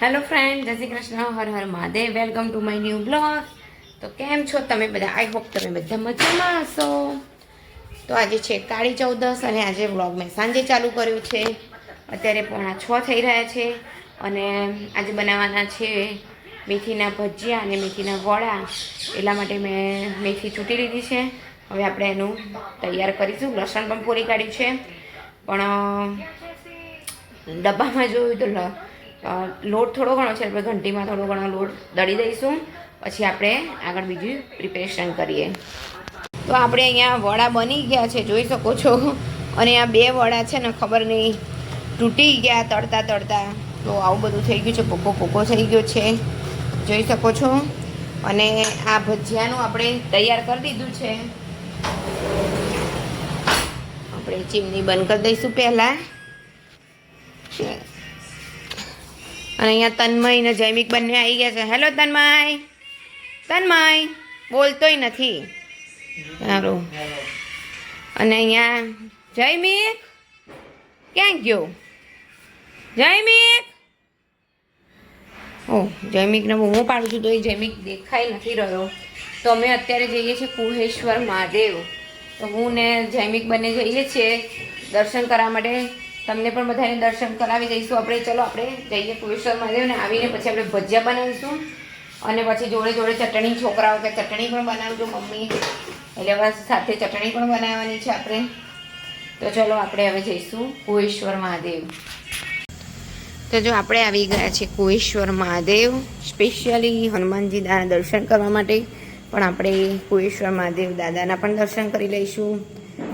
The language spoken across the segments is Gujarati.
હેલો ફ્રેન્ડ, જય શ્રી કૃષ્ણ, હર હર Mahadev. Welcome to my new blog. તો કેમ છો તમે બધા? આઈ હોપ તમે બધા મજામાં હશો. તો આજે છે કાળી ચૌદસ અને આજે વ્લોગ મેં સાંજે ચાલુ કર્યું છે. અત્યારે 6:45 થઈ રહ્યા છે અને આજે બનાવવાના છે મેથીના ભજીયા અને મેથીના વડા. એટલા માટે મેં મેથી ચૂંટી લીધી છે. હવે આપણે એનું તૈયાર કરીશું. લસણ પણ પૂરી કાઢ્યું છે, પણ ડબ્બામાં જોયું તો લોટ થોડો ઘણો છે, આપણે ઘંટીમાં થોડો ઘણો લોટ દળી દઈશું. પછી આપણે આગળ બીજું પ્રિપેરેશન કરીએ. તો આપણે અહીંયા વડા બની ગયા છે, જોઈ શકો છો. અને આ 2 વડા છે ને, ખબર નહીં તૂટી ગયા તળતા તળતા. તો આવું બધું થઈ ગયું છે, પોકો થઈ ગયો છે, જોઈ શકો છો. અને આ ભજીયાનું આપણે તૈયાર કરી દીધું છે. આપણે ચીમની બંધ કરી દઈશું પહેલાં. અને અહીંયા તન્મય ને જૈમિક બંને આવી ગયા છે. હેલો તન્મય બોલતોય નથી. સારું. અને અહીંયા જૈમિક ક્યાં ગયો? જૈમિક, જૈમિકને હું પાડું છું તો એ જૈમિક દેખાઈ નથી રહ્યો. તો અમે અત્યારે જઈએ છીએ કુહેશ્વર મહાદેવ. તો હું ને જૈમિક બંને જઈએ છીએ દર્શન કરવા માટે. તમને પણ બધાને દર્શન કરાવી દઈશું આપણે. ચલો આપણે જઈએ કુહેશ્વર મહાદેવને. આવીને પછી આપણે ભજીયા બનાવીશું અને પછી જોડે જોડે ચટણી. છોકરાઓ કે ચટણી પણ બનાવજો મમ્મી, એટલે બસ સાથે ચટણી પણ બનાવવાની છે આપણે. તો ચલો આપણે હવે જઈશું કુહેશ્વર મહાદેવ. તો જો આપણે આવી ગયા છે કુહેશ્વર મહાદેવ. સ્પેશિયલી હનુમાનજી દાદાના દર્શન કરવા માટે, પણ આપણે કુહેશ્વર મહાદેવ દાદાના પણ દર્શન કરી લઈશું.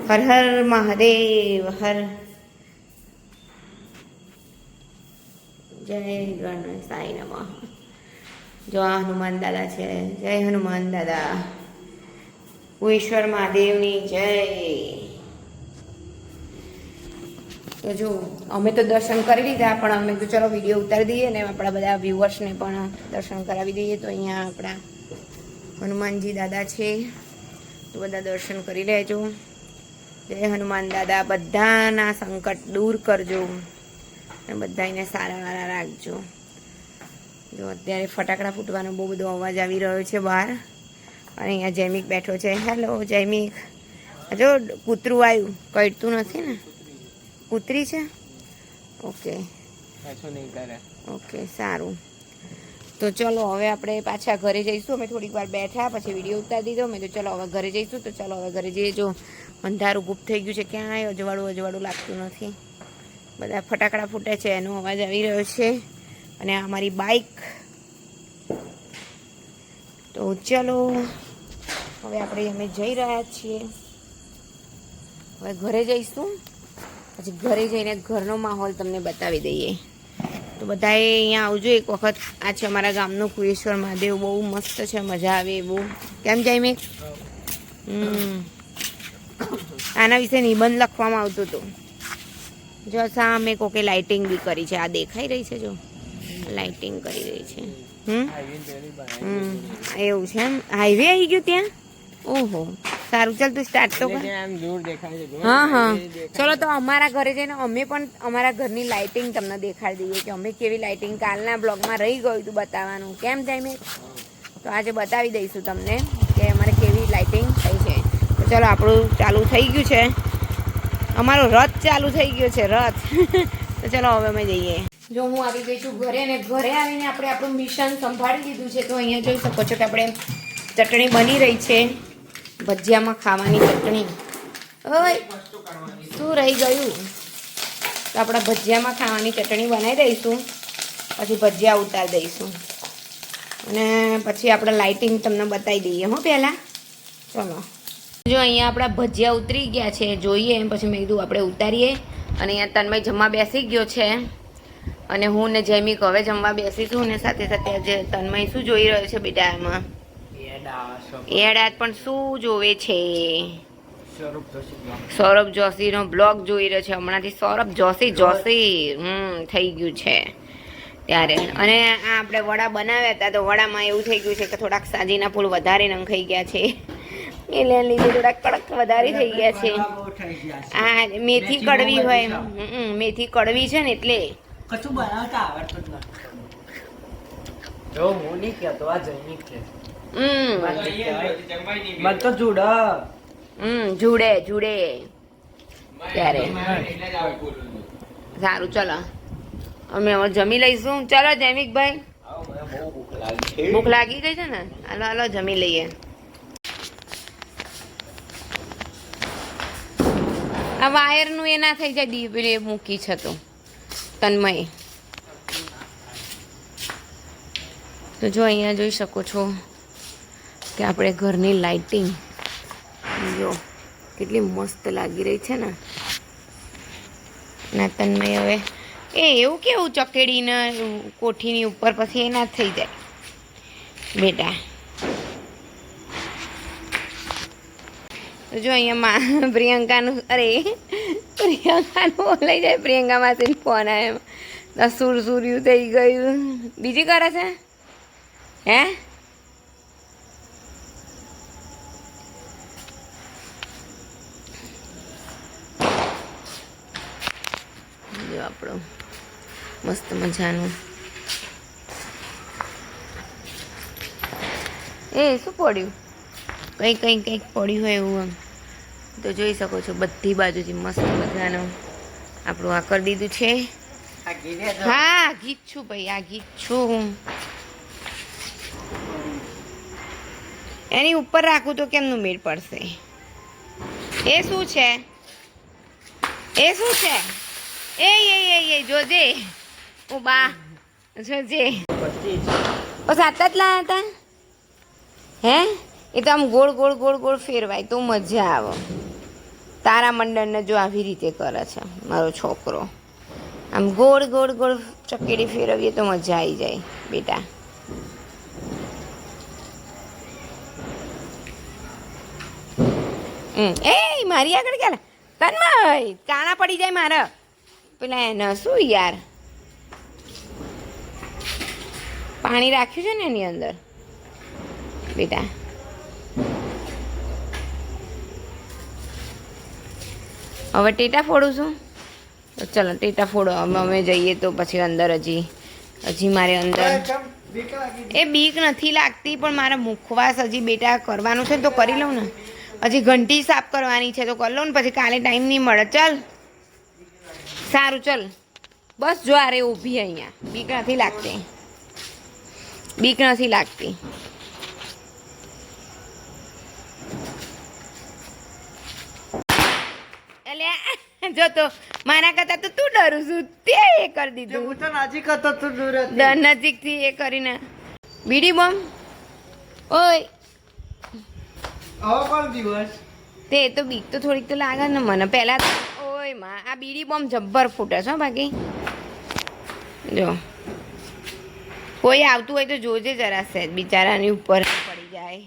હર હર મહાદેવ, હર જય ગણેશ સાઈ નમઃ. જો આ હનુમાન દાદા છે. જય હનુમાન દાદા. કુહેશ્વર મહાદેવની જય. તો જો અમે તો દર્શન કરી લીધા, પણ અમે તો ચલો વિડીયો ઉતારી દઈએ ને આપણા બધા વ્યુઅર્સને પણ દર્શન કરાવી દઈએ. તો અહીંયા આપણા હનુમાનજી દાદા છે, તો બધા દર્શન કરી લેજો. જય હનુમાન દાદા. બધાના સંકટ દૂર કરજો અને બધાને સારા વાળા રાખજો. જો અત્યારે ફટાકડા ફૂટવાનો બહુ બધો અવાજ આવી રહ્યો છે બહાર. અને અહીંયા જૈમિક બેઠો છે. હેલો જૈમિક. જો કૂતરું આવ્યું, કડતું નથી ને? કૂતરી છે? ઓકે સારું. તો ચલો હવે આપણે પાછા ઘરે જઈશું. અમે થોડીક વાર બેઠા, પછી વિડીયો ઉતારી દીધો. મેં તો ચલો હવે ઘરે જઈશું. તો ચલો હવે ઘરે જઈએ. જો અંધારું ગુપ્ત થઈ ગયું છે, ક્યાંય અજવાળું લાગતું નથી. બધા ફટાકડા ફૂટે છે, એનો અવાજ આવી રહ્યો છે. અને આ અમારી બાઇક. તો ચલો હવે અમે જઈ રહ્યા છીએ. હવે ઘરે જઈશું, પછી ઘરે જઈને ઘરનો માહોલ તમને બતાવી દઈએ. તો બધાએ અહીંયા આવજો એક વખત. આ છે અમારા ગામનું કુહેશ્વર મહાદેવ. બહુ મસ્ત છે, મજા આવે એવું. કેમ જૈમિક? આના વિશે નિબંધ લખવામાં આવતું હતું. જો સામે કોકે લાઇટિંગ બી કરી છે. આ દેખાઈ રહી છે, જો લાઇટિંગ કરી રહી છે. એવું છે એમ? હાઈવે આવી ગયું ત્યાં? ઓહો સારું. ચાલ તું સ્ટાર્ટ તો કર. હા ચલો. તો અમારા ઘરે જઈને અમે પણ અમારા ઘરની લાઇટિંગ તમને દેખાડી દઈએ કે અમે કેવી લાઇટિંગ. કાલના બ્લોગમાં રહી ગયું હતું બતાવવાનું. કેમ જૈમિક? તો આજે બતાવી દઈશું તમને કે અમારે કેવી લાઇટિંગ થઈ છે. તો ચલો આપણું ચાલુ થઈ ગયું છે. અમારો રથ ચાલુ થઈ ગયો છે, રથ. તો ચલો હવે અમે જઈએ. જો હું આવી ગઈ છું ઘરે, ને ઘરે આવીને આપણે આપણું મિશન સંભાળી લીધું છે. તો અહીંયા જોઈ શકો છો કે આપણે ચટણી બની રહી છે. ભજીયામાં ખાવાની ચટણી. ઓય શું રહી ગયું? તો આપણા ભજીયામાં ખાવાની ચટણી બનાવી દઈશું, પછી ભજીયા ઉતારી દઈશું અને પછી આપણે લાઇટિંગ તમને બતાવી દઈએ. હું પહેલાં ચલો. જો અહીંયા આપણા ભજીયા ઉતરી ગયા છે, જોઈએ એમ. પછી મેં કીધું આપણે ઉતારીએ. અને અહીંયા તન્મય જમવા બેસી ગયો છે અને હું ને જૈમિક હવે જમવા બેસીશું. ને સાથે સાથે આજે તન્મય શું જોઈ રહ્યો છે બેટા? આમાં એડ પણ શું જોવે છે? સૌરભ જોશીનો બ્લોગ જોઈ રહ્યો છે હમણાંથી. સૌરભ જોશી થઈ ગયું છે ત્યારે. અને આ આપણે વડા બનાવ્યા હતા, તો વડામાં એવું થઈ ગયું છે કે થોડાક સાજીના ફૂલ વધારે નંખાઈ ગયા છે. એટલે લીધે થોડાક કડક વધારે થઈ ગયા છે. આ મેથી કડવી હોય, મેથી કડવી છે ને એટલે. જો હું નહીં કહેતો, આ જૈનિક છે. હમ મત તો જુડા. જુડે જુડે ત્યારે સારું ચલો અમે હવે જમી લઈશું. ચલો જૈમિકભાઈ, ભૂખ લાગી ગઈ છે ને, હાલો હાલો જમી લઈએ. આ વાયરનું એ ના થઈ જાય, દીપરે મૂકી છે તો તન્મય. તો જો અહીંયા જોઈ શકો છો કે આપણે ઘરની લાઇટિંગ જો કેટલી મસ્ત લાગી રહી છે ને. ના તન્મય હવે એ એવું કેવું ચકેડીને કોઠીની ઉપર પછી એ ના થઈ જાય બેટા. જો અહીંયા પ્રિયંકાનું બોલાઈ જાય, પ્રિયંકા માસીને ફોન આવ્યો, સુરસુર્યું થઈ ગયું. બીજી કરે છે હે? જો આપણું મસ્ત મજાનું એ શું પડ્યું, કંઈક પડ્યું હોય એવું આમ તો જોઈ શકો છો. બધી બાજુથી મસ્ત મજાનું આપણું આ કરી દીધું છે. હા ગીત છું ભાઈ, આ ગીત છું. એની ઉપર રાખું તો કેમનું મેળ પડશે? એ શું છે, એ શું છે? એ જોજે ઓ બા, જોજે બસ આટલા જ લાયા હતા હે? એ તો આમ ગોળ ગોળ ગોળ ગોળ ફેરવાય તો મજા આવે. તારા મંડળને જો આવી રીતે કરે છે મારો છોકરો, આમ ગોળ ગોળ ગોળ ચકેડી ફેરવીએ તો મજા આવી જાય બેટા. એ મારી આગળ ક્યાં તન્મય, કાણા પડી જાય મારા પેલા એને શું યાર, પાણી રાખ્યું છે ને એની અંદર બેટા. હવે ટેટા ફોડું છું તો ચલો ટેટા ફોડો. અમે જઈએ તો પછી અંદર હજી મારે અંદર એ બીક નથી લાગતી, પણ મારા મુખવાસ હજી બેટા કરવાનું છે તો કરી લઉં ને. હજી ઘંટી સાફ કરવાની છે તો કરી લઉં ને, પછી કાલે ટાઈમ નહીં મળે. ચાલ સારું ચલ બસ જો આરે ઊભી અહીંયા, બીક નથી લાગતી, બીક નથી લાગતી. એટલે જો તો મારા કરતા તો તું ડરું છું, તે એ કરી દીધું. હું તો નજીક હતો, તું દૂર હતી. નજીકથી એ કરીને બીડી બોમ્બ ઓય આવો કોણ દિવસ તે તો બીક તો થોડીક તો લાગે ને મને પહેલાં. ઓય માં આ બીડી બોમ્બ જબ્બર ફૂટે છે બાકી. જો કોઈ આવતું હોય તો જોજે જરા સહેજ, બિચારાની ઉપર પડી જાય.